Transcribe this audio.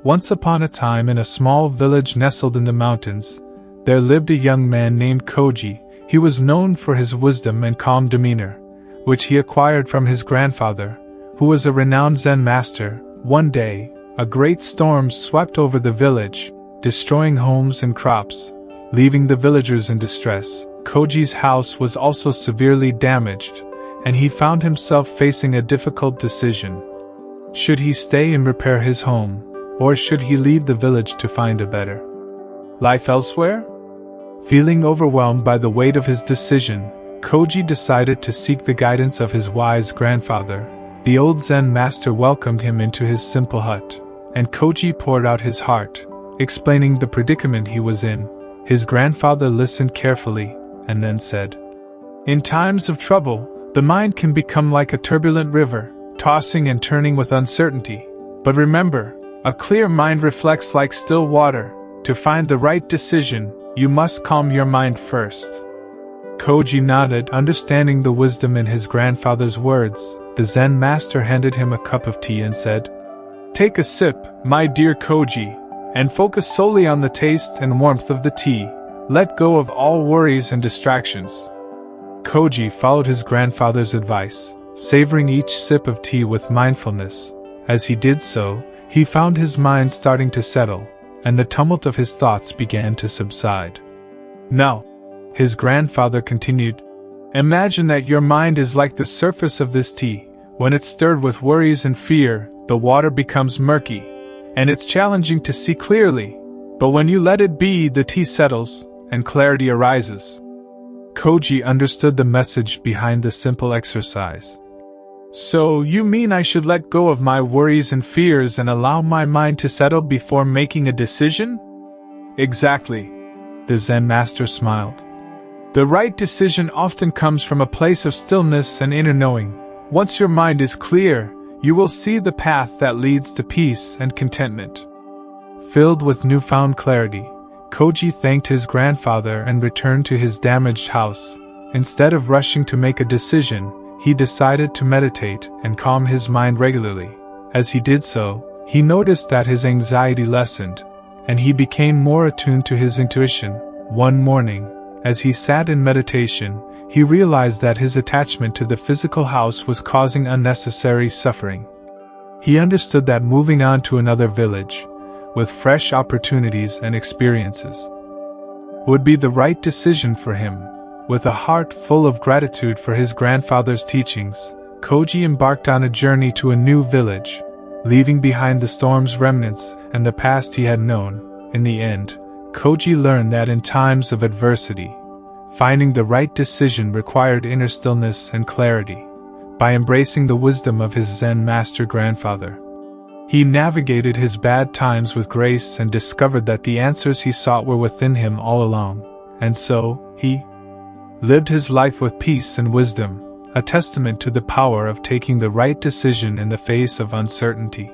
Once upon a time, in a small village nestled in the mountains, there lived a young man named Koji. He was known for his wisdom and calm demeanor, which he acquired from his grandfather, who was a renowned Zen master. One day, a great storm swept over the village, destroying homes and crops, leaving the villagers in distress. Koji's house was also severely damaged, and he found himself facing a difficult decision. Should he stay and repair his home, or should he leave the village to find a better life elsewhere? Feeling overwhelmed by the weight of his decision, Koji decided to seek the guidance of his wise grandfather. The old Zen master welcomed him into his simple hut, and Koji poured out his heart, explaining the predicament he was in. His grandfather listened carefully, and then said, "In times of trouble, the mind can become like a turbulent river, tossing and turning with uncertainty. But remember, a clear mind reflects like still water. To find the right decision, you must calm your mind first." Koji nodded, understanding the wisdom in his grandfather's words. The Zen master handed him a cup of tea and said, "Take a sip, my dear Koji, and focus solely on the taste and warmth of the tea. Let go of all worries and distractions." Koji followed his grandfather's advice, savoring each sip of tea with mindfulness. As he did so, he found his mind starting to settle, and the tumult of his thoughts began to subside. "Now," his grandfather continued, "imagine that your mind is like the surface of this tea. When it's stirred with worries and fear, the water becomes murky, and it's challenging to see clearly. But when you let it be, the tea settles, and clarity arises." Koji understood the message behind the simple exercise. "So, you mean I should let go of my worries and fears and allow my mind to settle before making a decision?" "Exactly," the Zen master smiled. "The right decision often comes from a place of stillness and inner knowing. Once your mind is clear, you will see the path that leads to peace and contentment." Filled with newfound clarity, Koji thanked his grandfather and returned to his damaged house. Instead of rushing to make a decision, he decided to meditate and calm his mind regularly. As he did so, he noticed that his anxiety lessened, and he became more attuned to his intuition. One morning, as he sat in meditation, he realized that his attachment to the physical house was causing unnecessary suffering. He understood that moving on to another village, with fresh opportunities and experiences, would be the right decision for him. With a heart full of gratitude for his grandfather's teachings, Koji embarked on a journey to a new village, leaving behind the storm's remnants and the past he had known. In the end, Koji learned that in times of adversity, finding the right decision required inner stillness and clarity. By embracing the wisdom of his Zen master grandfather, he navigated his bad times with grace and discovered that the answers he sought were within him all along. And so, he lived his life with peace and wisdom, a testament to the power of taking the right decision in the face of uncertainty.